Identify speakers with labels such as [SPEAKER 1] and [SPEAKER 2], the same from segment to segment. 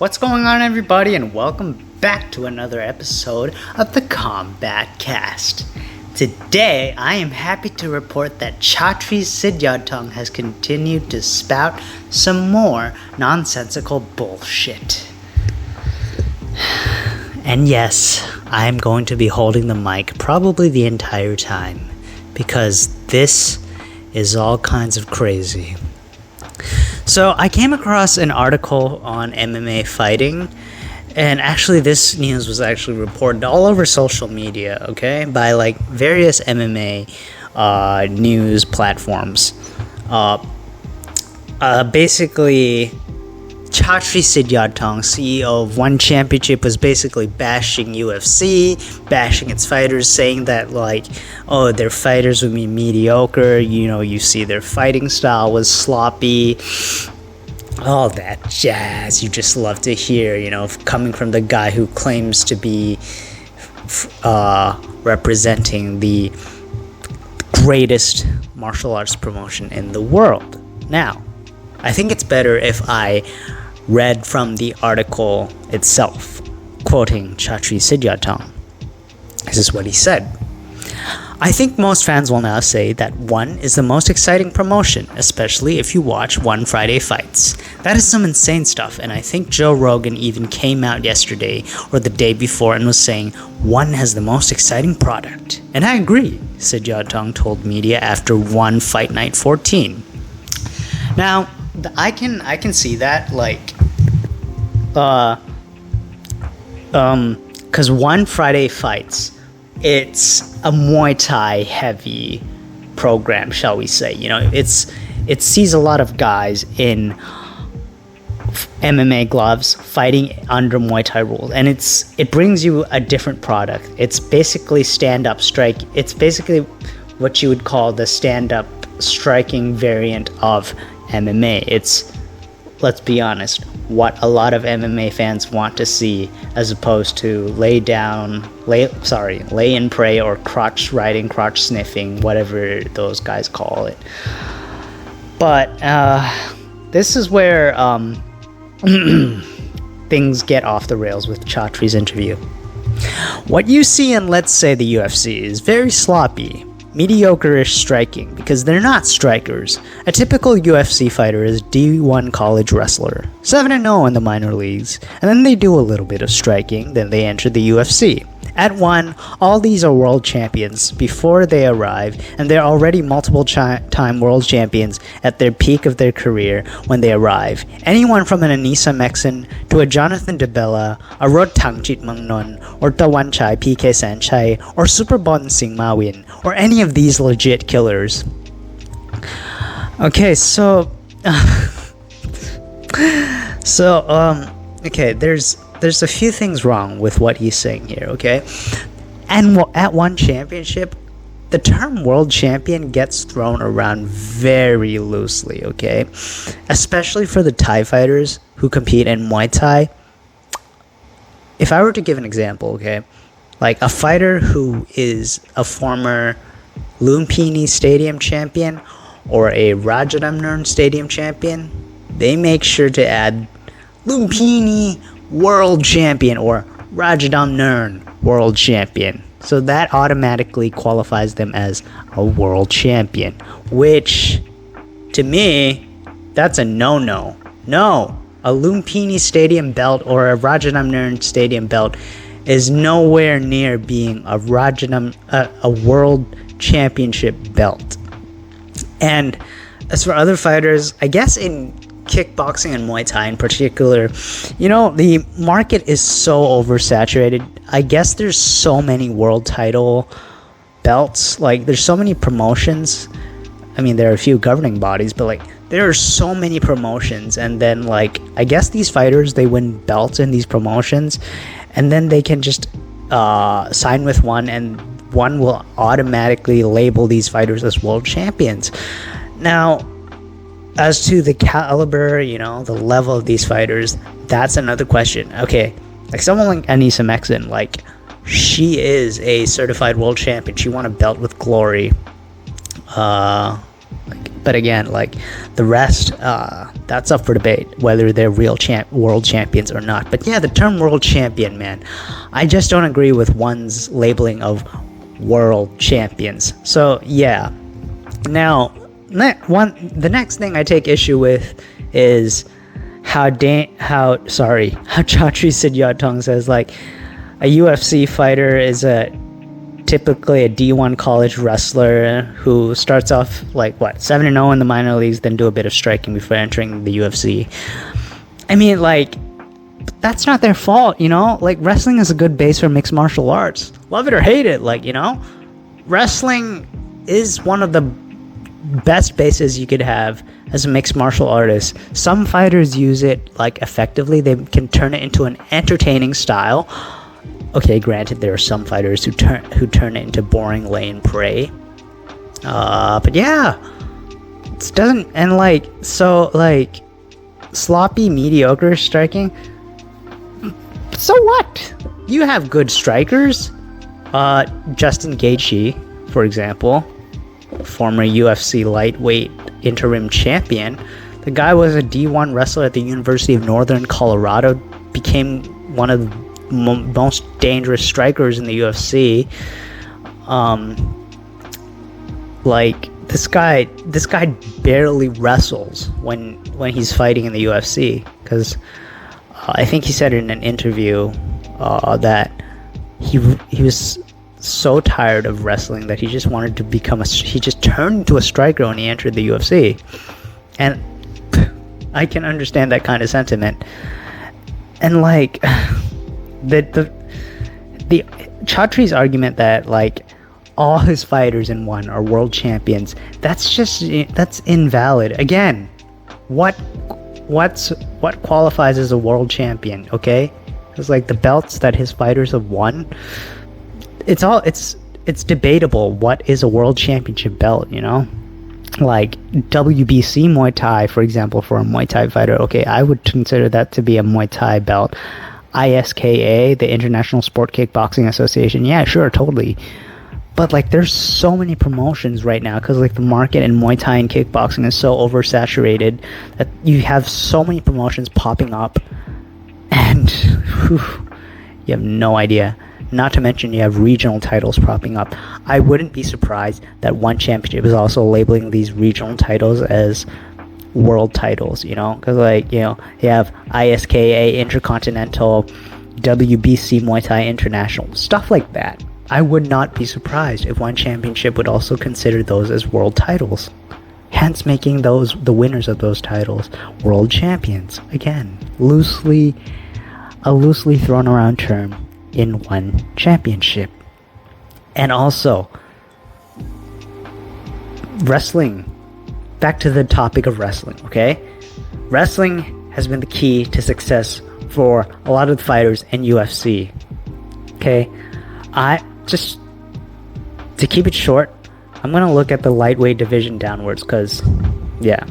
[SPEAKER 1] What's going on, everybody, and welcome back to another episode of the CombatCast. Today, I am happy to report that Chatri Sityodtong has continued to spout some more nonsensical bullshit. And yes, I am going to be holding the mic probably the entire time, because this is all kinds of crazy. So I came across an article on MMA fighting, and actually this news was actually reported all over social media, okay, by like various MMA news platforms. Basically, Chatri Sityodtong, CEO of One Championship, was basically bashing UFC, bashing its fighters, saying that like, oh, their fighters would be mediocre, you see their fighting style was sloppy, all that jazz you just love to hear, coming from the guy who claims to be representing the greatest martial arts promotion in the world. Now, I think it's better if I read from the article itself, quoting Chatri Sityodtong. This is what he said. I think most fans will now say that One is the most exciting promotion, especially if you watch One Friday fights. That is some insane stuff, and I think Joe Rogan even came out yesterday or the day before and was saying One has the most exciting product. And I agree, Sityodtong told media after One Fight Night 14. Now, I can see that, like, because One Friday Fights, it's a Muay Thai heavy program, shall we say. It sees a lot of guys in MMA gloves fighting under Muay Thai rules, and it brings you a different product. It's basically stand-up strike. It's basically what you would call the stand-up striking variant of MMA. It's, let's be honest, what a lot of MMA fans want to see, as opposed to lay and pray, or crotch riding, crotch sniffing, whatever those guys call it. But this is where things get off the rails with Chatri's interview. What you see in, let's say, the UFC is very sloppy, mediocre-ish striking, because they're not strikers. A typical UFC fighter is D1 college wrestler, 7-0 in the minor leagues, and then they do a little bit of striking, then they enter the UFC. At One, all these are world champions before they arrive, and they're already multiple time world champions at their peak of their career when they arrive. Anyone from an Anissa Mexen to a Jonathan DeBella, a Rod Tangchit Mangnon, or Tawan Chai PK Sanchai, or Superbon Singh Mawin, or any of these legit killers. Okay, there's a few things wrong with what he's saying here, okay? And at One Championship, the term world champion gets thrown around very loosely, okay? Especially for the Thai fighters who compete in Muay Thai. If I were to give an example, okay? Like a fighter who is a former Lumpini Stadium champion or a Rajadamnern Stadium champion, they make sure to add Lumpini World Champion or Rajadamnern World Champion. So that automatically qualifies them as a world champion, which, to me, that's a no-no. No, a Lumpini Stadium belt or a Rajadamnern Stadium belt is nowhere near being a world championship belt. And as for other fighters, I guess in kickboxing and Muay Thai in particular, the market is so oversaturated. I guess there's so many world title belts, like there's so many promotions. I mean, there are a few governing bodies, but like there are so many promotions, and then like I guess these fighters, they win belts in these promotions, and then they can just sign with One, and One will automatically label these fighters as world champions. Now, as to the caliber, the level of these fighters, that's another question. Okay, like someone like Anissa Mexen, like she is a certified world champion. She won a belt with Glory. Like But again, like the rest, that's up for debate whether they're real world champions or not. But yeah, the term world champion, man, I just don't agree with one's labeling of world champions. So yeah. Now, the next thing I take issue with is how Chatri Sityodtong says like a UFC fighter is typically a D1 college wrestler who starts off like 7-0 in the minor leagues, then do a bit of striking before entering the UFC. I mean, like, that's not their fault, you know? Like, wrestling is a good base for mixed martial arts. Love it or hate it, like, you know? Wrestling is one of the best bases you could have as a mixed martial artist. Some fighters use it like effectively. They can turn it into an entertaining style. Okay, granted, there are some fighters who turn it into boring lay and pray. But yeah, it doesn't, and like, so like sloppy, mediocre striking. So what? You have good strikers. Justin Gaethje, for example, former UFC lightweight interim champion. The guy was a D1 wrestler at the University of Northern Colorado, became one of the most dangerous strikers in the UFC. Like this guy barely wrestles when he's fighting in the UFC, because I think he said in an interview that he was so tired of wrestling that he just wanted to he just turned into a striker when he entered the UFC. And I can understand that kind of sentiment. And like the Chatri's argument that like all his fighters in one are world champions, that's invalid. Again, what qualifies as a world champion? Okay, it's like the belts that his fighters have won. It's debatable what is a world championship belt, you know? Like WBC Muay Thai, for example, for a Muay Thai fighter, okay, I would consider that to be a Muay Thai belt. ISKA, the International Sport Kickboxing Association, yeah, sure, totally. But like there's so many promotions right now because like the market in Muay Thai and kickboxing is so oversaturated that you have so many promotions popping up, and you have no idea. Not to mention you have regional titles popping up. I wouldn't be surprised that one championship is also labeling these regional titles as world titles, you know? Because, like, you know, you have ISKA Intercontinental, WBC Muay Thai International, stuff like that. I would not be surprised if one championship would also consider those as world titles, hence making those the winners of those titles world champions. Again, a loosely thrown around term in one championship. And also, wrestling, back to the topic of wrestling, okay? Wrestling has been the key to success for a lot of the fighters in UFC, okay? Just to keep it short, I'm gonna look at the lightweight division downwards, because yeah.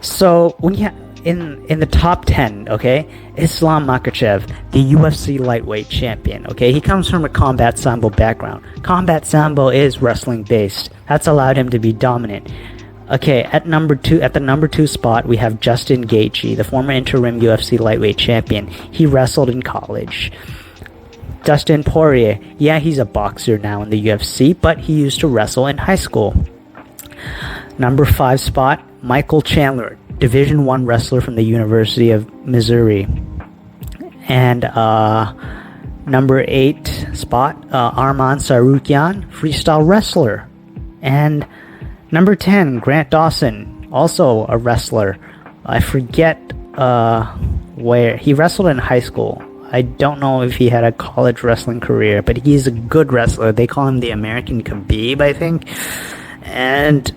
[SPEAKER 1] So when you in the top 10, okay, Islam Makhachev, the UFC lightweight champion, okay, he comes from a combat sambo background. Combat sambo is wrestling based. That's allowed him to be dominant. Okay, at the number two spot, we have Justin Gaethje, the former interim UFC lightweight champion. He wrestled in college. Dustin Poirier, yeah, he's a boxer now in the UFC, but he used to wrestle in high school. Number 5 spot, Michael Chandler, Division I wrestler from the University of Missouri. And number 8 spot, Arman Sarukian, freestyle wrestler. And number 10, Grant Dawson, also a wrestler. I forget where. He wrestled in high school. I don't know if he had a college wrestling career, but he's a good wrestler. They call him the American Khabib, I think. And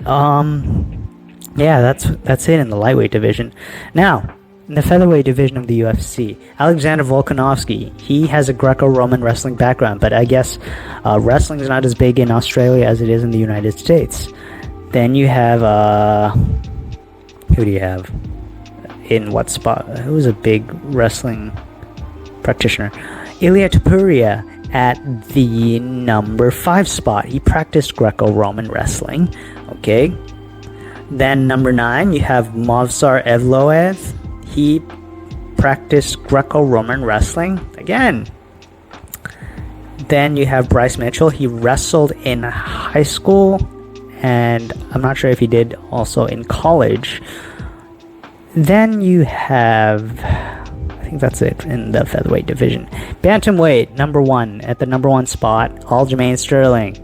[SPEAKER 1] yeah, that's it in the lightweight division. Now, in the featherweight division of the UFC, Alexander Volkanovski, he has a Greco-Roman wrestling background, but I guess wrestling is not as big in Australia as it is in the United States. Then you have who do you have in what spot? Who's a big wrestling practitioner? Ilia Topuria at the number 5 spot. He practiced Greco-Roman wrestling. Okay. Then number 9, you have Movsar Evloev. He practiced Greco-Roman wrestling. Again. Then you have Bryce Mitchell. He wrestled in high school, and I'm not sure if he did also in college. Then you have, I think that's it in the featherweight division. Bantamweight, number 1, at the number 1 spot, Aljamain Sterling,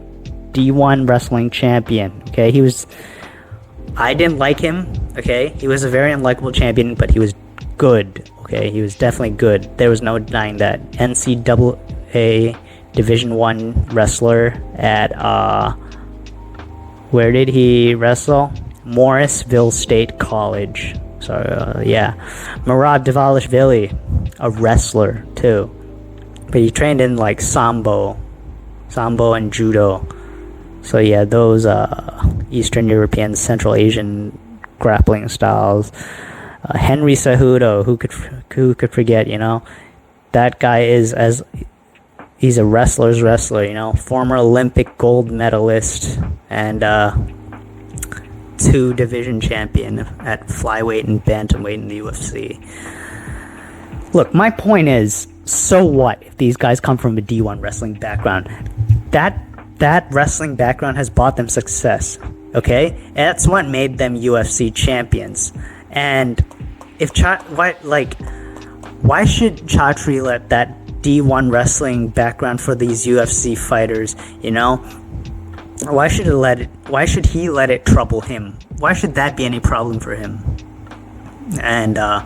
[SPEAKER 1] D1 wrestling champion. Okay, I didn't like him. Okay, he was a very unlikable champion, but he was good. Okay, he was definitely good. There was no denying that. NCAA Division 1 wrestler at, where did he wrestle? Morrisville State College. So, yeah. Murad Davalishvili, a wrestler, too. But he trained in, like, Sambo and Judo. So, yeah, those, Eastern European, Central Asian grappling styles. Henry Cejudo, who could forget, you know? That guy he's a wrestler's wrestler, you know? Former Olympic gold medalist and, 2 division champion at flyweight and bantamweight in the UFC. Look, my point is, so what if these guys come from a D1 wrestling background? That wrestling background has bought them success, okay? And that's what made them UFC champions. And if why should Chatri let that D1 wrestling background for these UFC fighters, you know? Why should he let it trouble him? Why should that be any problem for him? And a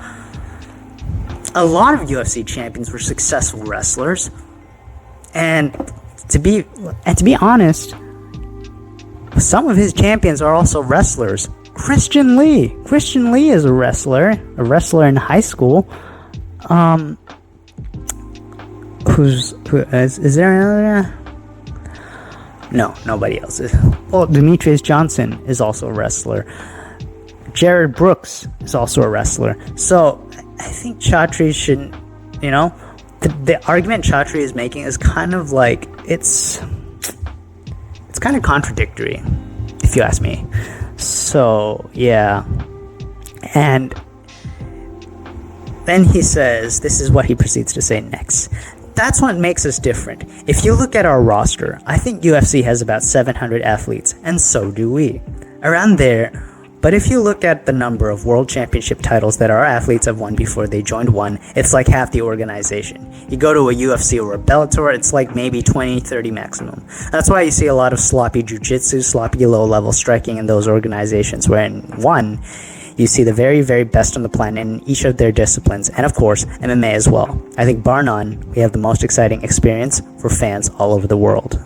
[SPEAKER 1] lot of UFC champions were successful wrestlers. And to be honest, some of his champions are also wrestlers. Christian Lee is a wrestler in high school. Is there another? No, nobody else is. Well, Demetrius Johnson is also a wrestler. Jared Brooks is also a wrestler. So, I think Chatri shouldn't, you know, the argument Chatri is making is kind of like, it's kind of contradictory, if you ask me. So, yeah. And then he says, this is what he proceeds to say next. That's what makes us different. If you look at our roster, I think UFC has about 700 athletes, and so do we. Around there. But if you look at the number of world championship titles that our athletes have won before they joined one, it's like half the organization. You go to a UFC or a Bellator, it's like maybe 20, 30 maximum. That's why you see a lot of sloppy jiu-jitsu, sloppy low-level striking in those organizations, where in one, you see the very, very best on the planet in each of their disciplines, and of course, MMA as well. I think bar none, we have the most exciting experience for fans all over the world.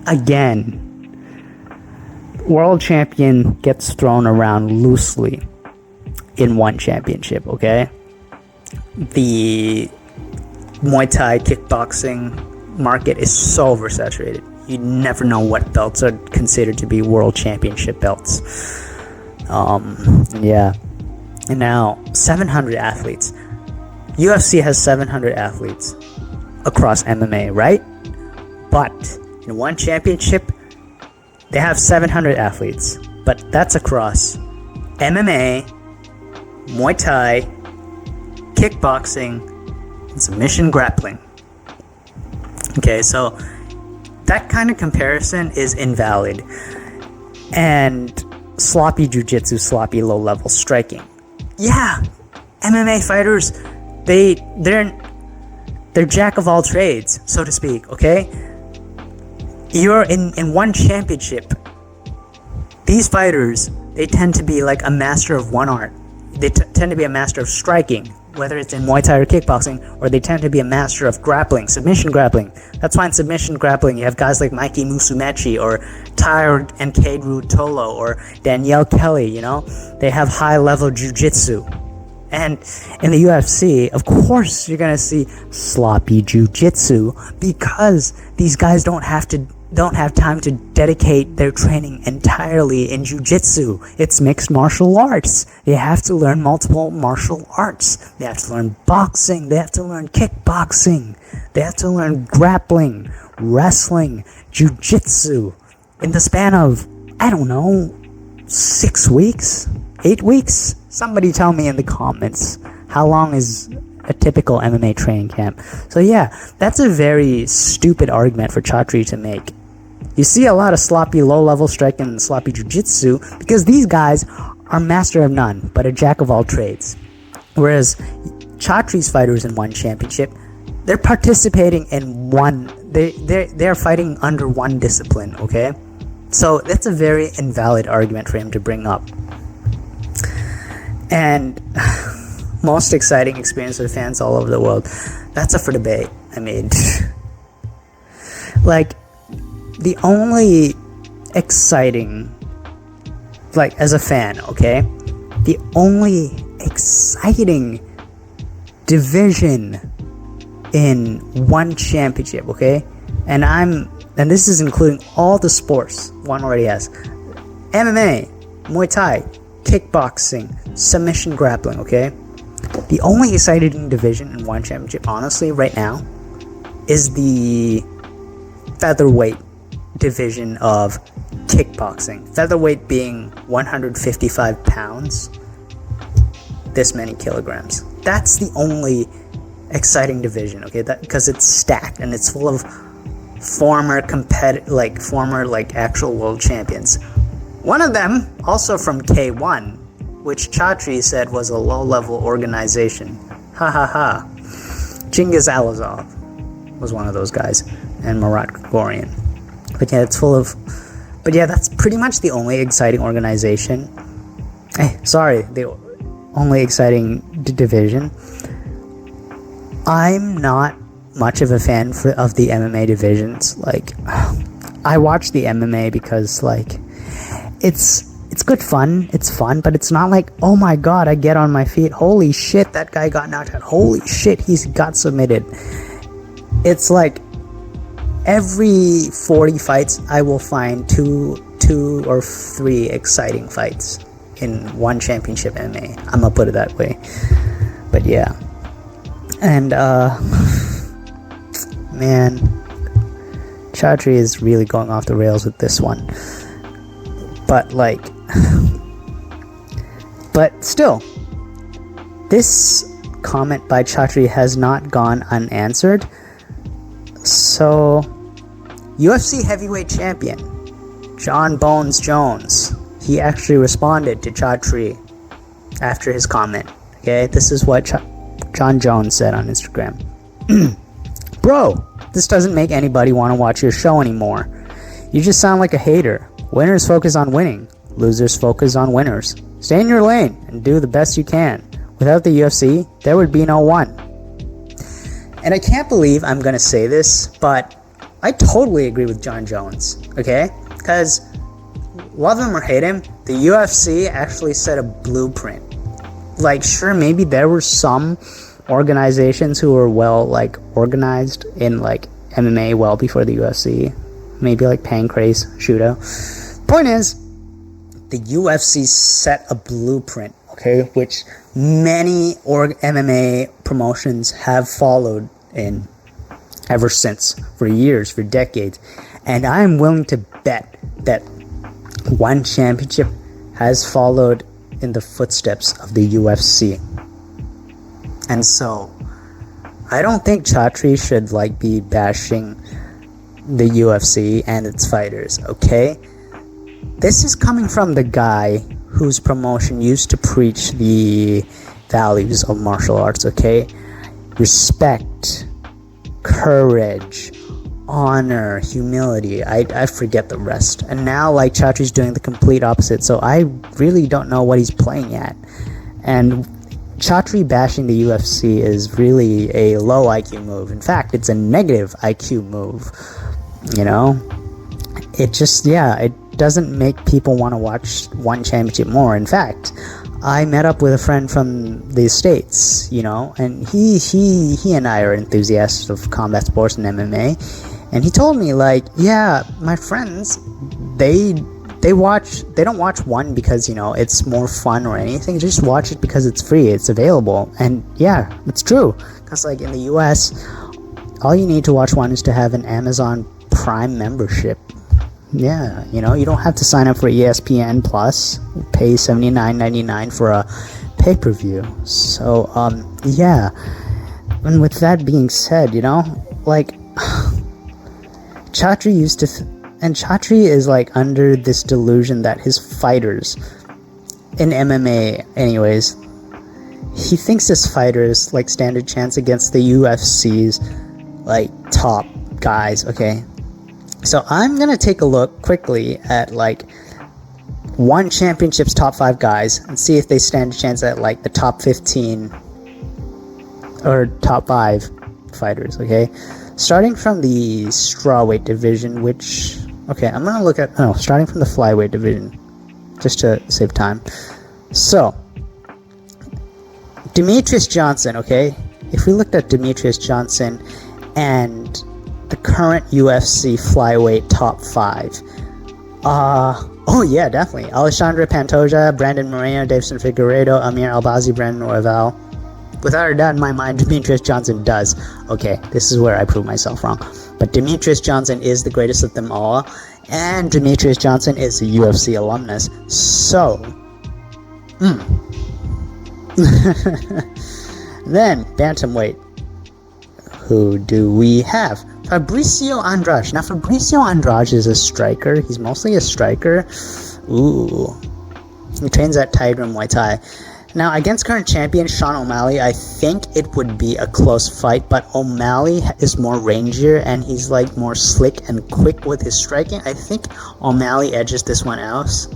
[SPEAKER 1] Again, world champion gets thrown around loosely in one championship, okay? The Muay Thai kickboxing market is so oversaturated. You never know what belts are considered to be world championship belts. Yeah. And now, 700 athletes. UFC has 700 athletes across MMA, right? But in one championship, they have 700 athletes. But that's across MMA, Muay Thai, kickboxing, and submission grappling. Okay, so that kind of comparison is invalid. And sloppy jiu-jitsu, sloppy low-level striking. Yeah, MMA fighters, they're jack of all trades, so to speak, okay? You're in one championship. These fighters, they tend to be like a master of one art. They tend to be a master of striking, whether it's in Muay Thai or kickboxing, or they tend to be a master of grappling, submission grappling. That's why in submission grappling, you have guys like Mikey Musumeci, or Tyre and Cade Rutolo, or Danielle Kelly, you know? They have high-level jiu-jitsu. And in the UFC, of course, you're going to see sloppy jiu-jitsu, because these guys don't have to don't have time to dedicate their training entirely in jiu-jitsu. It's mixed martial arts. They have to learn multiple martial arts. They have to learn boxing. They have to learn kickboxing. They have to learn grappling, wrestling, jiu-jitsu in the span of, I don't know, 6 weeks? 8 weeks? Somebody tell me in the comments, how long is a typical MMA training camp? So yeah, that's a very stupid argument for Chatri to make. You see a lot of sloppy low-level striking and sloppy jiu-jitsu because these guys are master of none, but a jack of all trades. Whereas Chatri's fighters in one championship, they're participating in one, they're fighting under one discipline, okay? So that's a very invalid argument for him to bring up. And most exciting experience for fans all over the world, that's up for debate. I mean, like, the only exciting, like, as a fan, okay, the only exciting division in one championship, okay, and this is including all the sports one already has: MMA, Muay Thai, kickboxing, submission grappling, okay? The only exciting division in one championship, honestly, right now, is the featherweight division of kickboxing. Featherweight being 155 pounds, this many kilograms. That's the only exciting division, okay? That because it's stacked and it's full of former actual world champions. One of them also from K1, which Chatri said was a low-level organization. Ha ha ha. Genghis Alazov was one of those guys, and Marat Grigorian. But yeah, that's pretty much the only exciting organization. The only exciting division. I'm not much of a fan of the MMA divisions. Like, I watch the MMA because, like, it's good fun. It's fun, but it's not like, oh my god, I get on my feet, holy shit, that guy got knocked out, holy shit, he's got submitted. It's like every 40 fights, I will find two or three exciting fights in one championship MMA. I'm gonna put it that way. But yeah. And, man, Chatri is really going off the rails with this one. But, like, but still, this comment by Chatri has not gone unanswered. So, UFC heavyweight champion John Bones Jones, he actually responded to Chatri after his comment. Okay, this is what John Jones said on Instagram. Bro, this doesn't make anybody want to watch your show anymore. You just sound like a hater. Winners focus on winning. Losers focus on winners. Stay in your lane and do the best you can. Without the UFC, there would be no one. And I can't believe I'm going to say this, but I totally agree with John Jones, okay? Because, love him or hate him, the UFC actually set a blueprint. Like, sure, maybe there were some organizations who were well, like, organized in, like, MMA well before the UFC. Maybe, like, Pancrase, Shudo. Point is, the UFC set a blueprint, okay, which many MMA promotions have followed in ever since, for years, for decades. And I am willing to bet that one championship has followed in the footsteps of the UFC. And so, I don't think Chatri should, like, be bashing the UFC and its fighters, okay? This is coming from the guy whose promotion used to preach the values of martial arts, okay? Respect, courage, honor, humility. I forget the rest. And now, like, Chatri's doing the complete opposite, so I really don't know what he's playing at. And Chatri bashing the UFC is really a low IQ move. In fact, it's a negative IQ move. You know? It just, it doesn't make people want to watch one championship more. In fact, I met up with a friend from the States, you know, and he and I are enthusiasts of combat sports and MMA, And he told me, like, yeah, my friends, they don't watch one because, you know, it's more fun or anything. They just watch it because it's free, it's available. And yeah, it's true, because like in the US, all you need to watch one is to have an Amazon Prime membership. Yeah, you know, you don't have to sign up for ESPN Plus, pay $79.99 for a pay-per-view. So yeah, and with that being said, you know, like, Chatri used to and Chatri is like under this delusion that his fighters in MMA anyways, he thinks his fighters like stand a chance against the UFC's like top guys. Okay, so I'm gonna take a look quickly at like one championship's top 5 guys and see if they stand a chance at like the top 15 or top 5 fighters. Okay, starting from the strawweight division, which, okay, I'm gonna look at, starting from the flyweight division, just to save time. So, Demetrius Johnson, okay? If we looked at Demetrius Johnson and the current UFC flyweight top 5, oh yeah, definitely. Alexandre Pantoja, Brandon Moreno, Davison Figueiredo, Amir Albazi, Brandon Royval. Without a doubt in my mind, Demetrius Johnson does. Okay, this is where I prove myself wrong. But Demetrius Johnson is the greatest of them all, and Demetrius Johnson is a UFC alumnus. So, then, bantamweight. Who do we have? Fabricio Andrade. Now, Fabricio Andrade is a striker. He's mostly a striker. Ooh. He trains at Tiger Muay Thai. Now, against current champion Sean O'Malley, I think it would be a close fight, but O'Malley is more rangier, and he's like more slick and quick with his striking. I think O'Malley edges this one out.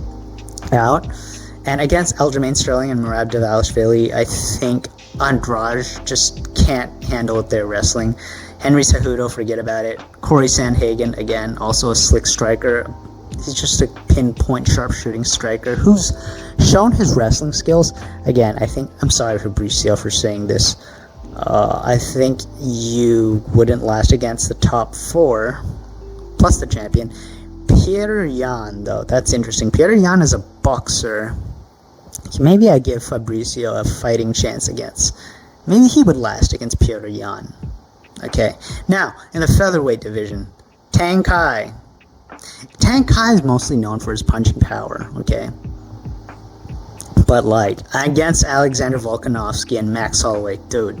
[SPEAKER 1] And against Aljamain Sterling and Merab Dvalishvili, I think Andrade just can't handle their wrestling. Henry Cejudo, forget about it. Corey Sandhagen, again, also a slick striker. He's just a pinpoint sharpshooting striker who's shown his wrestling skills. Again, I'm sorry, Fabricio, for saying this. I think you wouldn't last against the top 4, plus the champion. Petr Yan, though, that's interesting. Petr Yan is a boxer. Maybe I give Fabricio a fighting chance against. Maybe he would last against Petr Yan. Okay, now, in the featherweight division, Tang Kai. Tang Kai is mostly known for his punching power, okay? But, like, against Alexander Volkanovski and Max Holloway, dude,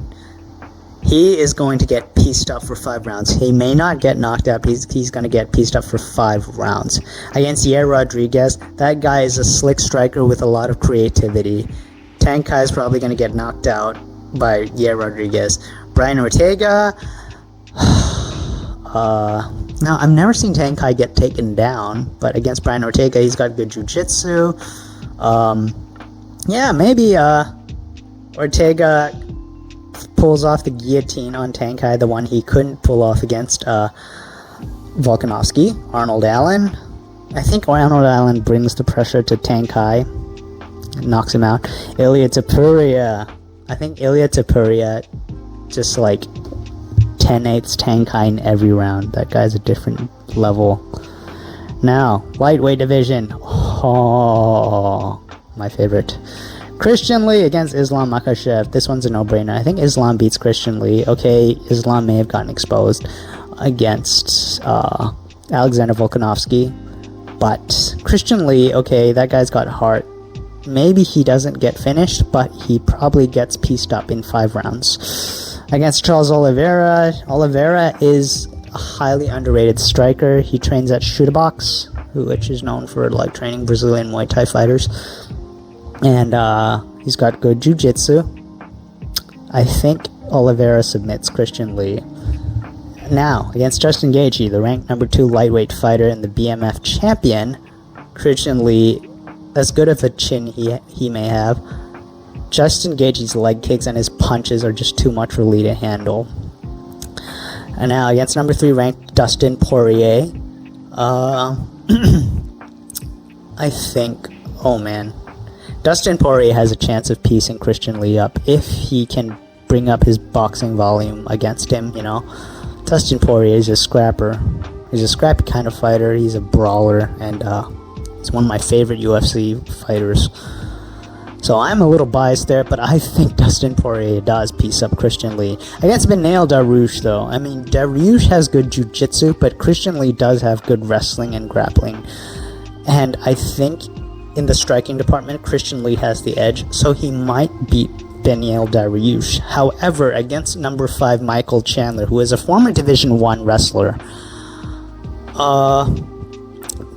[SPEAKER 1] he is going to get pieced up for 5 rounds. He may not get knocked out, but he's going to get pieced up for 5 rounds. Against Yair Rodriguez, that guy is a slick striker with a lot of creativity. Tang Kai is probably going to get knocked out by Yair Rodriguez. Brian Ortega, now, I've never seen Tang Kai get taken down, but against Brian Ortega, he's got good jiu-jitsu. Yeah, maybe Ortega pulls off the guillotine on Tang Kai, the one he couldn't pull off against Volkanovski. Arnold Allen. I think Arnold Allen brings the pressure to Tang Kai and knocks him out. Ilia Topuria. I think Ilia Topuria just like 10-8s Tang Kai in every round. That guy's a different level. Now, lightweight division. Oh, my favorite. Christian Lee against Islam Makhachev. This one's a no-brainer. I think Islam beats Christian Lee. Okay, Islam may have gotten exposed against Alexander Volkanovski, but Christian Lee, okay, that guy's got heart. Maybe he doesn't get finished, but he probably gets pieced up in 5 rounds. Against Charles Oliveira, Oliveira is a highly underrated striker. He trains at Shootabox, which is known for like training Brazilian Muay Thai fighters. And he's got good jiu-jitsu. I think Oliveira submits Christian Lee. Now, against Justin Gaethje, the ranked number 2 lightweight fighter and the BMF champion, Christian Lee, as good of a chin he may have, Justin Gaethje's leg kicks and his punches are just too much for Lee to handle. And now, against number 3 ranked Dustin Poirier, I think, oh man, Dustin Poirier has a chance of piecing Christian Lee up if he can bring up his boxing volume against him, you know. Dustin Poirier is a scrapper. He's a scrappy kind of fighter. He's a brawler, and he's one of my favorite UFC fighters. So I'm a little biased there, but I think Dustin Poirier does piece up Christian Lee. Against Beneil Dariush, though. I mean, Dariush has good jiu-jitsu, but Christian Lee does have good wrestling and grappling. And I think in the striking department, Christian Lee has the edge, so he might beat Beneil Dariush. However, against number 5 Michael Chandler, who is a former Division 1 wrestler,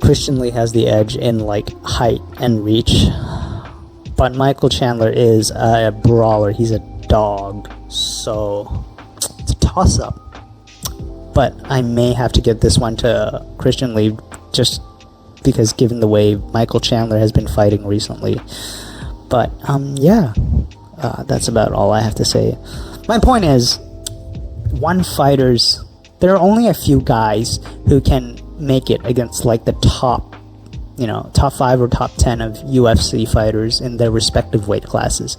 [SPEAKER 1] Christian Lee has the edge in like height and reach. But Michael Chandler is a brawler. He's a dog. So it's a toss-up. But I may have to give this one to Christian Lee just because given the way Michael Chandler has been fighting recently. But yeah, that's about all I have to say. My point is, there are only a few guys who can make it against like the top 5 or top 10 of UFC fighters in their respective weight classes.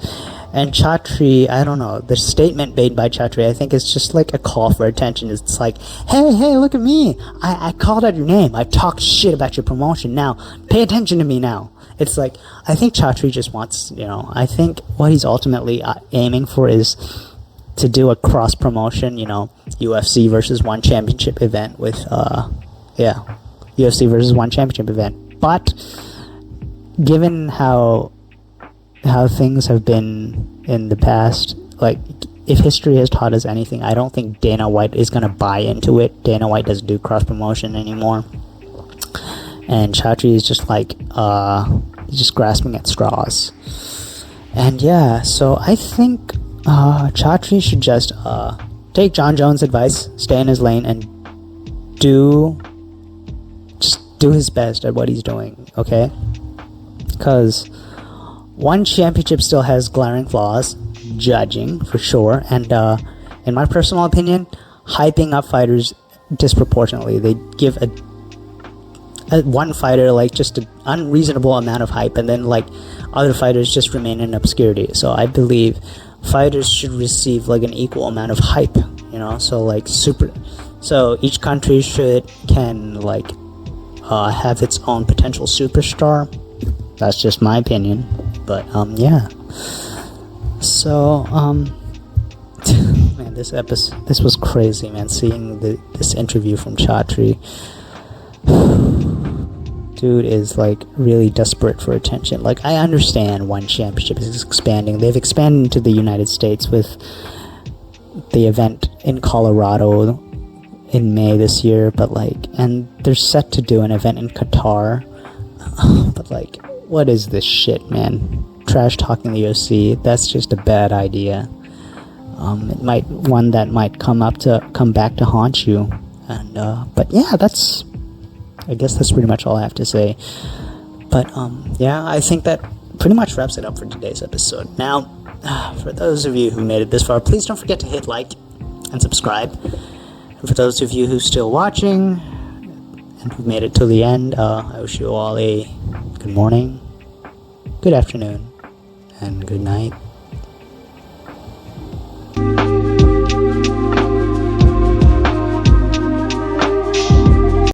[SPEAKER 1] And Chatri, I don't know, the statement made by Chatri, I think is just like a call for attention. It's like, hey, look at me. I called out your name. I talked shit about your promotion. Now, pay attention to me now. It's like, I think Chatri just wants, I think what he's ultimately aiming for is to do a cross promotion, UFC versus one championship event with, UFC versus one championship event. But given how things have been in the past, like if history has taught us anything, I don't think Dana White is going to buy into it. Dana White doesn't do cross promotion anymore, and Chatri is just like he's just grasping at straws. And yeah, so I think Chatri should just take John Jones' advice, stay in his lane, and do his best at what he's doing, okay? Because one championship still has glaring flaws, judging, for sure, and in my personal opinion, hyping up fighters disproportionately. They give a one fighter like just an unreasonable amount of hype, and then like other fighters just remain in obscurity. So I believe fighters should receive like an equal amount of hype, so each country can have its own potential superstar. That's just my opinion, but yeah. So man, this was crazy, man. Seeing this interview from Chatri, dude is like really desperate for attention. Like, I understand one championship is expanding. They've expanded into the United States with the event in Colorado in May this year, but and they're set to do an event in Qatar, but what is this shit, man? Trash talking the UFC, that's just a bad idea. It might come back to haunt you. And but yeah, I guess that's pretty much all I have to say. But yeah, I think that pretty much wraps it up for today's episode. Now, for those of you who made it this far, please don't forget to hit like and subscribe. And for those of you who are still watching and who've made it to the end, I wish you all a good morning, good afternoon, and good night.